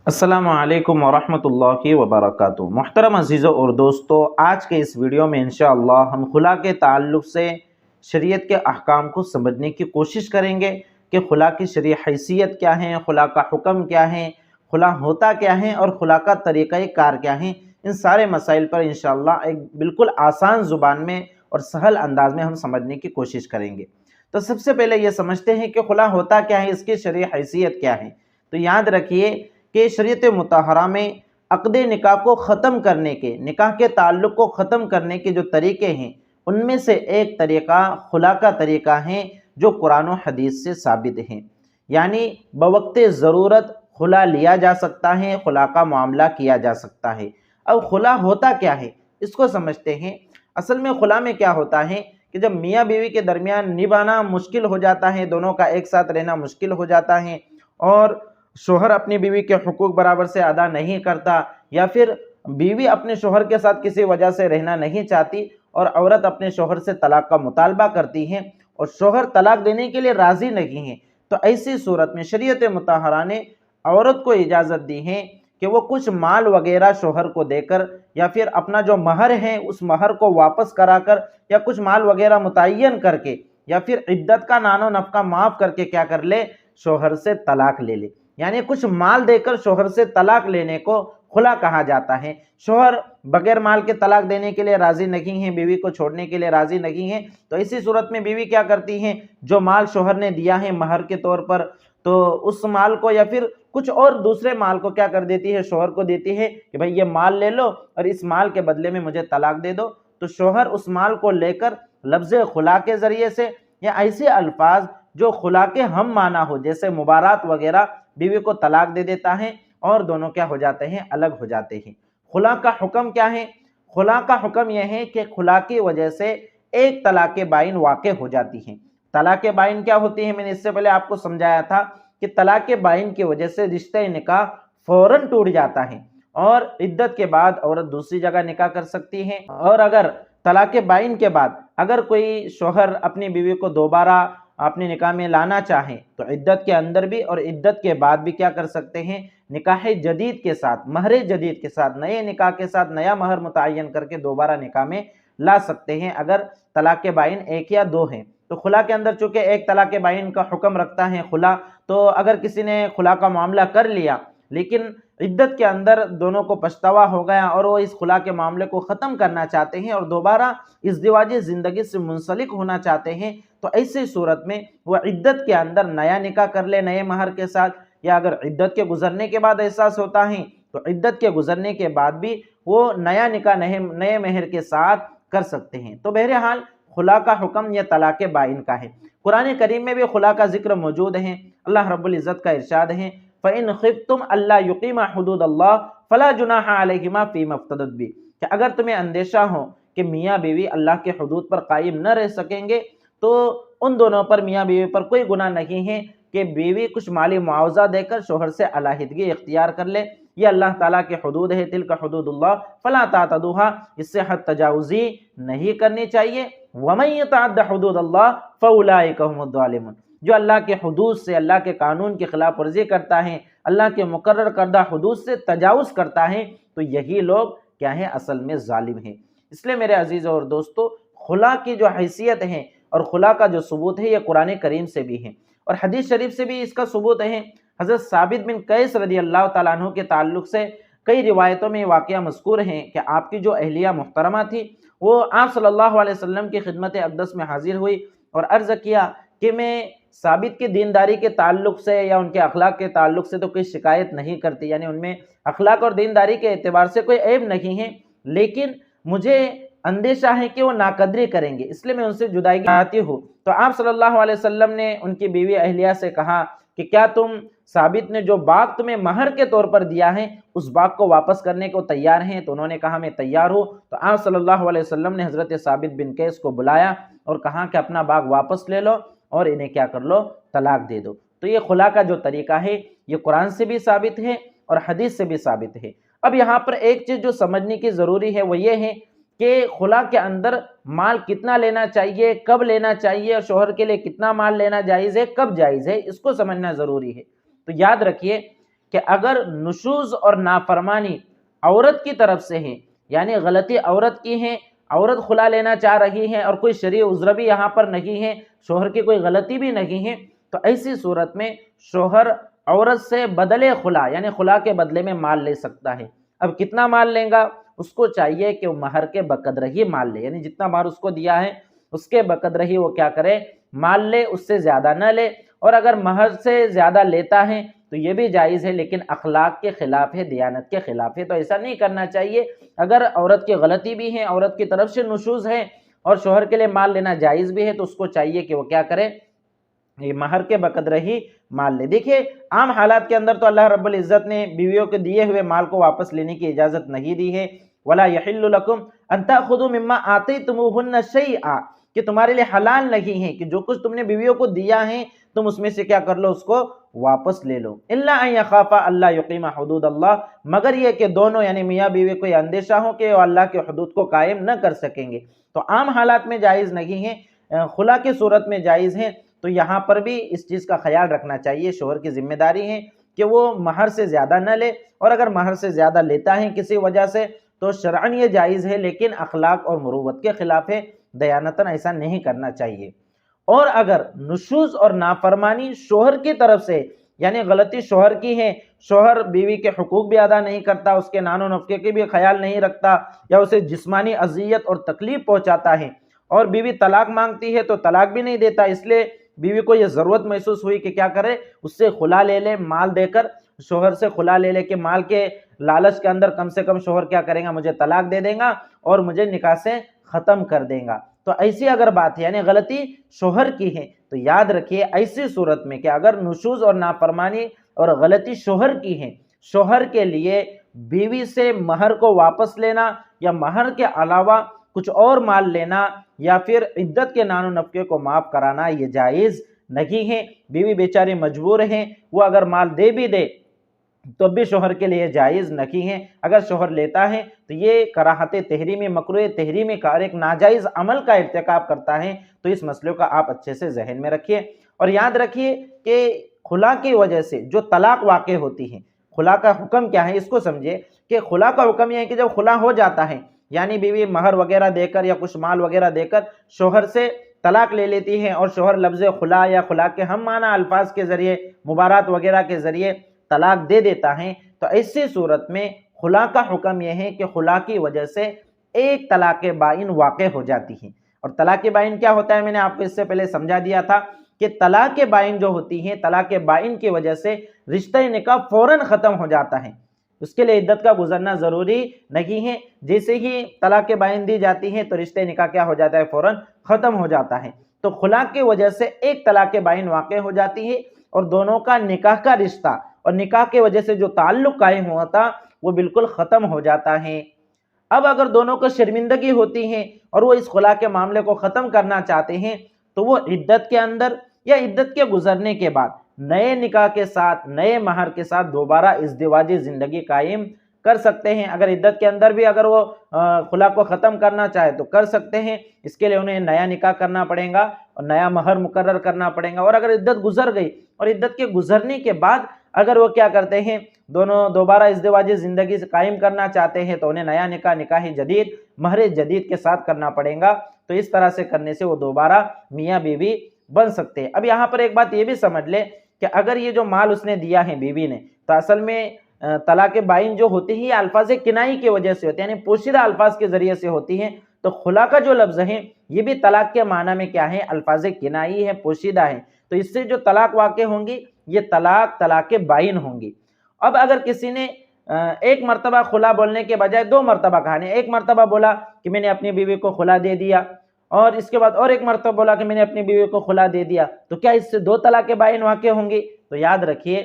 السلام علیکم ورحمۃ اللہ وبرکاتہ۔ محترم عزیزوں اور دوستو، آج کے اس ویڈیو میں انشاءاللہ ہم خلا کے تعلق سے شریعت کے احکام کو سمجھنے کی کوشش کریں گے کہ خلا کی شرعی حیثیت کیا ہے، خلا کا حکم کیا ہے، خلا ہوتا کیا ہے اور خلا کا طریقہ کار کیا ہے۔ ان سارے مسائل پر انشاءاللہ ایک بالکل آسان زبان میں اور سہل انداز میں ہم سمجھنے کی کوشش کریں گے۔ تو سب سے پہلے یہ سمجھتے ہیں کہ خلا ہوتا کیا ہے، اس کی شرعی حیثیت کیا ہے۔ تو یاد رکھیے کہ شریعت مطہرہ میں عقد نکاح کو ختم کرنے کے، نکاح کے تعلق کو ختم کرنے کے جو طریقے ہیں، ان میں سے ایک طریقہ خلا کا طریقہ ہے جو قرآن و حدیث سے ثابت ہیں۔ یعنی بوقت ضرورت خلا لیا جا سکتا ہے، خلا کا معاملہ کیا جا سکتا ہے۔ اب خلا ہوتا کیا ہے اس کو سمجھتے ہیں۔ اصل میں خلا میں کیا ہوتا ہے کہ جب میاں بیوی کے درمیان نبھانا مشکل ہو جاتا ہے، دونوں کا ایک ساتھ رہنا مشکل ہو جاتا ہے، اور شوہر اپنی بیوی کے حقوق برابر سے ادا نہیں کرتا، یا پھر بیوی اپنے شوہر کے ساتھ کسی وجہ سے رہنا نہیں چاہتی اور عورت اپنے شوہر سے طلاق کا مطالبہ کرتی ہے اور شوہر طلاق دینے کے لیے راضی نہیں ہے، تو ایسی صورت میں شریعت مطہرہ نے عورت کو اجازت دی ہے کہ وہ کچھ مال وغیرہ شوہر کو دے کر، یا پھر اپنا جو مہر ہے اس مہر کو واپس کرا کر، یا کچھ مال وغیرہ متعین کر کے، یا پھر عدت کا نان و نفقہ معاف کر کے کیا کر لے، شوہر سے طلاق لے لے۔ یعنی کچھ مال دے کر شوہر سے طلاق لینے کو خلا کہا جاتا ہے۔ شوہر بغیر مال کے طلاق دینے کے لیے راضی نہیں ہیں، بیوی کو چھوڑنے کے لیے راضی نہیں ہیں، تو اسی صورت میں بیوی کیا کرتی ہیں، جو مال شوہر نے دیا ہے مہر کے طور پر، تو اس مال کو یا پھر کچھ اور دوسرے مال کو کیا کر دیتی ہے، شوہر کو دیتی ہے کہ بھائی یہ مال لے لو اور اس مال کے بدلے میں مجھے طلاق دے دو۔ تو شوہر اس مال کو لے کر لفظ خلا کے ذریعے سے یا ایسے الفاظ جو خلا کے ہم معنی ہو، جیسے مبارات وغیرہ، بیوی کو طلاق دے دیتا ہے اور دونوں کیا ہو جاتے ہیں، الگ ہو جاتے ہیں۔ خلا کا حکم کیا ہے؟ خلا کا حکم یہ ہے کہ خلا کی وجہ سے ایک طلاق بائن واقع ہو جاتی ہے۔ طلاق بائن کیا ہوتی ہے؟ میں نے اس سے پہلے آپ کو سمجھایا تھا کہ طلاق بائن کی وجہ سے رشتہ نکاح فوراً ٹوٹ جاتا ہے اور عدت کے بعد عورت دوسری جگہ نکاح کر سکتی ہے، اور اگر طلاق بائن کے بعد اگر کوئی شوہر اپنی بیوی کو دوبارہ اپنے نکاح میں لانا چاہیں تو عدت کے اندر بھی اور عدت کے بعد بھی کیا کر سکتے ہیں، نکاح جدید کے ساتھ، مہر جدید کے ساتھ، نئے نکاح کے ساتھ نیا مہر متعین کر کے دوبارہ نکاح میں لا سکتے ہیں اگر طلاق بائن ایک یا دو ہیں۔ تو خلا کے اندر چونکہ ایک طلاق بائن کا حکم رکھتا ہے خلا، تو اگر کسی نے خلا کا معاملہ کر لیا لیکن عدت کے اندر دونوں کو پچھتاوا ہو گیا اور وہ اس خلا کے معاملے کو ختم کرنا چاہتے ہیں اور دوبارہ ازدواجی زندگی سے منسلک ہونا چاہتے ہیں، تو ایسی صورت میں وہ عدت کے اندر نیا نکاح کر لے نئے مہر کے ساتھ، یا اگر عدت کے گزرنے کے بعد احساس ہوتا ہے تو عدت کے گزرنے کے بعد بھی وہ نیا نکاح نئے مہر کے ساتھ کر سکتے ہیں۔ تو بہرحال خلا کا حکم یہ طلاق بائن کا ہے۔ قرآن کریم میں بھی خلا کا ذکر موجود ہے۔ اللہ رب العزت کا ارشاد ہے، فَإِنْ خِفْتُمْ أَلَّا يُقِيمَ حُدُودَ اللَّهِ فَلَا جُنَاحَ عَلَيْهِمَا فِيمَا افْتَدَتْ بِهِ، کہ اگر تمہیں اندیشہ ہو کہ میاں بیوی اللہ کے حدود پر قائم نہ رہ سکیں گے تو ان دونوں پر، میاں بیوی پر کوئی گناہ نہیں ہے کہ بیوی کچھ مالی معاوضہ دے کر شوہر سے علیحدگی اختیار کر لے۔ یہ اللہ تعالیٰ کی حدود ہے، تلک حدود اللہ فلا تعتدوها، اس سے حد تجاوزی نہیں کرنی چاہیے۔ ومن یتعد حدود اللہ فاولئک هم الظالمون، جو اللہ کے حدود سے، اللہ کے قانون کی خلاف ورزی کرتا ہے، اللہ کے مقرر کردہ حدود سے تجاوز کرتا ہے، تو یہی لوگ کیا ہیں، اصل میں ظالم ہیں۔ اس لیے میرے عزیزوں اور دوستو، خلا کی جو حیثیت ہے اور خلا کا جو ثبوت ہے یہ قرآن کریم سے بھی ہے اور حدیث شریف سے بھی اس کا ثبوت ہے۔ حضرت ثابت بن قیس رضی اللہ تعالیٰ عنہ کے تعلق سے کئی روایتوں میں واقعہ مذکور ہیں کہ آپ کی جو اہلیہ محترمہ تھی وہ آپ صلی اللہ علیہ وسلم کی خدمت اقدس میں حاضر ہوئی اور عرض کیا کہ میں ثابت کی دینداری کے تعلق سے یا ان کے اخلاق کے تعلق سے تو کوئی شکایت نہیں کرتی، یعنی ان میں اخلاق اور دینداری کے اعتبار سے کوئی عیب نہیں ہے، لیکن مجھے اندیشہ ہے کہ وہ ناقدری کریں گے، اس لیے میں ان سے جدائی چاہتی ہوں۔ تو آپ صلی اللہ علیہ وسلم نے ان کی بیوی اہلیہ سے کہا کہ کیا تم ثابت نے جو باغ تمہیں مہر کے طور پر دیا ہے اس باغ کو واپس کرنے کو تیار ہیں؟ تو انہوں نے کہا میں تیار ہوں۔ تو آپ صلی اللہ علیہ وسلم نے حضرت ثابت بن قیس کو بلایا اور کہا کہ اپنا باغ واپس لے لو اور انہیں کیا کر لو، طلاق دے دو۔ تو یہ خلا کا جو طریقہ ہے یہ قرآن سے بھی ثابت ہے اور حدیث سے بھی ثابت ہے۔ اب یہاں پر ایک چیز جو سمجھنے کی ضروری ہے وہ یہ ہے کہ خلا کے اندر مال کتنا لینا چاہیے، کب لینا چاہیے، اور شوہر کے لیے کتنا مال لینا جائز ہے، کب جائز ہے، اس کو سمجھنا ضروری ہے۔ تو یاد رکھیے کہ اگر نشوز اور نافرمانی عورت کی طرف سے ہے، یعنی غلطی عورت کی ہے، عورت خلا لینا چاہ رہی ہے اور کوئی شرعی عذر بھی یہاں پر نہیں ہے، شوہر کی کوئی غلطی بھی نہیں ہے، تو ایسی صورت میں شوہر عورت سے بدلے خلا یعنی خلا کے بدلے میں مال لے سکتا ہے۔ اب کتنا مال لے گا؟ اس کو چاہیے کہ وہ مہر کے بقدر ہی مال لے، یعنی جتنا مہر اس کو دیا ہے اس کے بقدر ہی وہ کیا کرے؟ مال لے، اس سے زیادہ نہ لے۔ اور اگر مہر سے زیادہ لیتا ہے تو یہ بھی جائز ہے، لیکن اخلاق کے خلاف ہے، دیانت کے خلاف ہے، تو ایسا نہیں کرنا چاہیے۔ اگر عورت کی غلطی بھی ہے، عورت کی طرف سے نشوز ہے اور شوہر کے لیے مال لینا جائز بھی ہے، تو اس کو چاہیے کہ وہ کیا کرے؟ یہ مہر کے بقدر ہی مال لے۔ دیکھیے عام حالات کے اندر تو اللہ رب العزت نے بیویوں کے دیے ہوئے مال کو واپس لینے کی اجازت نہیں دی ہے۔ وَلَا يَحِلُّ لَكُمْ أَن تَأْخُذُوا مِمَّا آتَيْتُمُوهُنَّ شَيْئًا، کہ تمہارے لیے حلال نہیں ہے کہ جو کچھ تم نے بیویوں کو دیا ہے تم اس میں سے کیا کر لو؟ اس کو واپس لے لو۔ إِلَّا أَن يَخَافَا أَلَّا يُقِيمَ حُدُودَ اللَّهِ، مگر یہ کہ دونوں یعنی میاں بیوی کو یہ اندیشہ ہو کہ وہ اللہ کے حدود کو قائم نہ کر سکیں گے، تو عام حالات میں جائز نہیں ہے، خلا کی صورت میں جائز ہے۔ تو یہاں پر بھی اس چیز کا خیال رکھنا چاہیے، شوہر کی ذمہ داری ہے کہ وہ مہر سے زیادہ نہ لے، اور اگر مہر سے زیادہ لیتا ہے کسی وجہ سے تو شرعاً یہ جائز ہے، لیکن اخلاق اور مروت کے خلاف ہے، دیانتاً ایسا نہیں کرنا چاہیے۔ اور اگر نشوز اور نافرمانی شوہر کی طرف سے، یعنی غلطی شوہر کی ہے، شوہر بیوی کے حقوق بھی ادا نہیں کرتا، اس کے نان و نفقے کے بھی خیال نہیں رکھتا، یا اسے جسمانی اذیت اور تکلیف پہنچاتا ہے، اور بیوی طلاق مانگتی ہے تو طلاق بھی نہیں دیتا، اس لیے بیوی کو یہ ضرورت محسوس ہوئی کہ کیا کرے؟ اس سے خلا لے لے، مال دے کر شوہر سے خلا لے لے، کہ مال کے لالچ کے اندر کم سے کم شوہر کیا کرے گا؟ مجھے طلاق دے دے گا اور مجھے نکاح سے ختم کر دے گا۔ تو ایسی اگر بات ہے، یعنی غلطی شوہر کی ہے، تو یاد رکھیے ایسی صورت میں کہ اگر نشوز اور نافرمانی اور غلطی شوہر کی ہے، شوہر کے لیے بیوی سے مہر کو واپس لینا یا مہر کے علاوہ کچھ اور مال لینا یا پھر عدت کے نان و نفقے کو معاف کرانا یہ جائز نہیں ہے۔ بیوی بیچاری مجبور ہیں، وہ اگر مال دے بھی دے تو بھی شوہر کے لیے جائز نہیں ہے۔ اگر شوہر لیتا ہے تو یہ کراہت تحریمی، مکروہ تحریمی کا اور ایک ناجائز عمل کا ارتکاب کرتا ہے، تو اس مسئلے کا آپ اچھے سے ذہن میں رکھیے۔ اور یاد رکھیے کہ خلا کی وجہ سے جو طلاق واقع ہوتی ہے، خلا کا حکم کیا ہے اس کو سمجھے، کہ خلا کا حکم یہ ہے کہ جب خلا ہو جاتا ہے، یعنی بیوی مہر وغیرہ دے کر یا کچھ مال وغیرہ دے کر شوہر سے طلاق لے لیتی ہے، اور شوہر لفظ خلا یا خلا کے ہم معنی الفاظ کے ذریعے، مبارات وغیرہ کے ذریعے طلاق دے دیتا ہے، تو ایسی صورت میں خلا کا حکم یہ ہے کہ خلا کی وجہ سے ایک طلاق بائن واقع ہو جاتی ہے۔ اور طلاق بائن کیا ہوتا ہے؟ میں نے آپ کو اس سے پہلے سمجھا دیا تھا کہ طلاق بائن جو ہوتی ہے، طلاق بائن کی وجہ سے رشتہ نکاح فوراً ختم ہو جاتا ہے، اس کے لیے عدت کا گزرنا ضروری نہیں ہے۔ جیسے ہی طلاق بائن دی جاتی ہے تو رشتہ نکاح کیا ہو جاتا ہے؟ فوراً ختم ہو جاتا ہے۔ تو خلا کی وجہ سے ایک طلاق بائن واقع ہو جاتی ہے، اور دونوں کا نکاح کا رشتہ اور نکاح کی وجہ سے جو تعلق قائم ہوا تھا وہ بالکل ختم ہو جاتا ہے۔ اب اگر دونوں کو شرمندگی ہوتی ہے اور وہ اس خلا کے معاملے کو ختم کرنا چاہتے ہیں، تو وہ عدت کے اندر یا عدت کے گزرنے کے بعد نئے نکاح کے ساتھ، نئے مہر کے ساتھ دوبارہ ازدواجی زندگی قائم کر سکتے ہیں۔ اگر عدت کے اندر بھی اگر وہ خلا کو ختم کرنا چاہے تو کر سکتے ہیں، اس کے لیے انہیں نیا نکاح کرنا پڑے گا اور نیا مہر مقرر کرنا پڑے گا۔ اور اگر عدت گزر گئی اور عدت کے گزرنے کے بعد اگر وہ کیا کرتے ہیں، دونوں دوبارہ ازدواجی زندگی سے قائم کرنا چاہتے ہیں، تو انہیں نیا نکاح، نکاح جدید، مہر جدید کے ساتھ کرنا پڑے گا۔ تو اس طرح سے کرنے سے وہ دوبارہ میاں بیوی بن سکتے ہیں۔ اب یہاں پر ایک بات یہ بھی سمجھ لے کہ اگر یہ جو مال اس نے دیا ہے بیوی نے، تو اصل میں طلاق بائن جو ہوتی ہے یہ الفاظ کنائی کی وجہ سے ہوتی ہے، یعنی پوشیدہ الفاظ کے ذریعے سے ہوتی ہے۔ تو خلا کا جو لفظ ہے یہ بھی طلاق کے معنی میں کیا ہے؟ الفاظ کنائی ہے، پوشیدہ ہے۔ تو اس سے جو طلاق واقع ہوں گی یہ طلاق بائن ہوں گی۔ اب اگر کسی نے ایک مرتبہ خلا بولنے کے بجائے 2 مرتبہ کہا، ایک مرتبہ بولا کہ میں نے اپنی بیوی کو خلا دے دیا، اور اس کے بعد اور ایک مرتبہ بولا کہ میں نے اپنی بیوی کو خلا دے دیا، تو کیا اس سے 2 طلاق بائن واقع ہوں گی؟ تو یاد رکھیے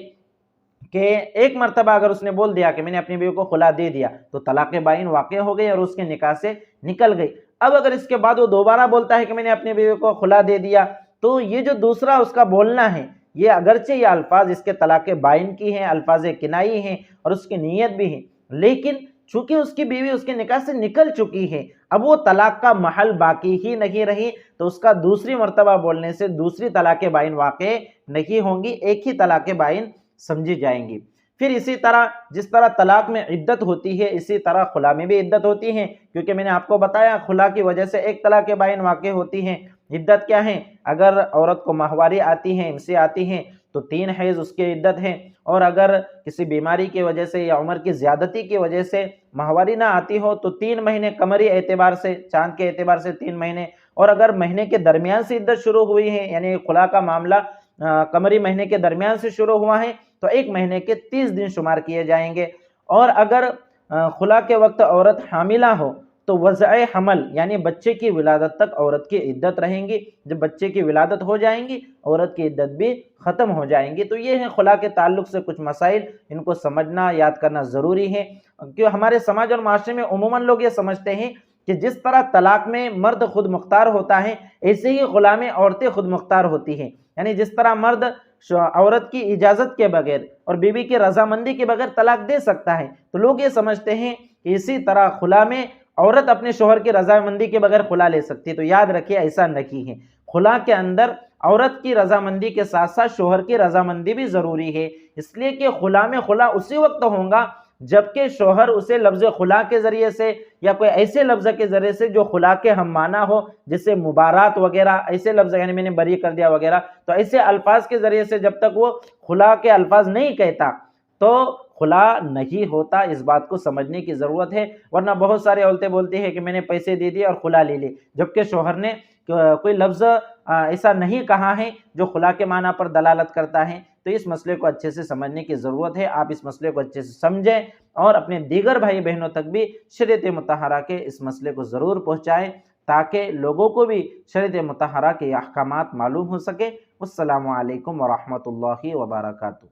کہ ایک مرتبہ اگر اس نے بول دیا کہ میں نے اپنی بیوی کو خلا دے دیا تو طلاق بائن واقع ہو گئی اور اس کے نکاح سے نکل گئی۔ اب اگر اس کے بعد وہ دوبارہ بولتا ہے کہ میں نے اپنی بیوی کو خلا دے دیا، تو یہ جو دوسرا اس کا بولنا ہے یہ اگرچہ یہ الفاظ اس کے طلاق بائن کی ہیں، الفاظ کنائی ہیں اور اس کی نیت بھی ہے، لیکن چونکہ اس کی بیوی اس کے نکاح سے نکل چکی ہے، اب وہ طلاق کا محل باقی ہی نہیں رہی، تو اس کا دوسری مرتبہ بولنے سے دوسری طلاق بائن واقع نہیں ہوں گی، ایک ہی طلاق بائن سمجھی جائیں گی۔ پھر اسی طرح جس طرح طلاق میں عدت ہوتی ہے اسی طرح خلا میں بھی عدت ہوتی ہے، کیونکہ میں نے آپ کو بتایا خلا کی وجہ سے ایک طلاق بائن واقع ہوتی ہے۔ عدت کیا ہے؟ اگر عورت کو ماہواری آتی ہیں، امسے آتی ہیں تو 3 حیض اس کی عدت ہے، اور اگر کسی بیماری کی وجہ سے یا عمر کی زیادتی کی وجہ سے ماہواری نہ آتی ہو تو 3 مہینے قمری اعتبار سے، چاند کے اعتبار سے 3 مہینے، اور اگر مہینے کے درمیان سے عدت شروع ہوئی ہے یعنی خلا کا معاملہ قمری مہینے کے درمیان سے شروع ہوا ہے تو 1 مہینے کے 30 دن شمار کیے جائیں گے۔ اور اگر خلا کے وقت عورت حاملہ ہو تو وضع حمل یعنی بچے کی ولادت تک عورت کی عدت رہیں گی، جب بچے کی ولادت ہو جائیں گی عورت کی عدت بھی ختم ہو جائیں گی۔ تو یہ ہے خلا کے تعلق سے کچھ مسائل، ان کو سمجھنا یاد کرنا ضروری ہے، کیونکہ ہمارے سماج اور معاشرے میں عموماً لوگ یہ سمجھتے ہیں کہ جس طرح طلاق میں مرد خود مختار ہوتا ہے ایسے ہی خلا میں عورتیں خود مختار ہوتی ہیں، یعنی جس طرح مرد عورت کی اجازت کے بغیر اور بیوی کی رضامندی کے بغیر طلاق دے سکتا ہے، تو لوگ یہ سمجھتے ہیں کہ اسی طرح خلا میں عورت اپنے شوہر کی رضامندی کے بغیر خلا لے سکتی ہے، تو یاد رکھیے ایسا نہیں ہے۔ خلا کے اندر عورت کی رضامندی کے ساتھ ساتھ شوہر کی رضامندی بھی ضروری ہے، اس لیے کہ خلا میں خلا اسی وقت ہوگا جبکہ شوہر اسے لفظ خلا کے ذریعے سے یا کوئی ایسے لفظ کے ذریعے سے جو خلا کے ہم معنی ہو، جیسے مبارات وغیرہ، ایسے لفظ یعنی میں نے بری کر دیا وغیرہ، تو ایسے الفاظ کے ذریعے سے جب تک وہ خلا کے الفاظ نہیں کہتا تو خلا نہیں ہوتا۔ اس بات کو سمجھنے کی ضرورت ہے، ورنہ بہت سارے عورتیں بولتی ہیں کہ میں نے پیسے دے دیے اور خلا لے لی، جبکہ شوہر نے کوئی لفظ ایسا نہیں کہا ہے جو خلا کے معنی پر دلالت کرتا ہے۔ تو اس مسئلے کو اچھے سے سمجھنے کی ضرورت ہے، آپ اس مسئلے کو اچھے سے سمجھیں اور اپنے دیگر بھائی بہنوں تک بھی شریعت مطہرہ کے اس مسئلے کو ضرور پہنچائیں تاکہ لوگوں کو بھی شریعت مطہرہ کے احکامات معلوم ہو سکے۔ السلام علیکم ورحمۃ اللہ وبرکاتہ۔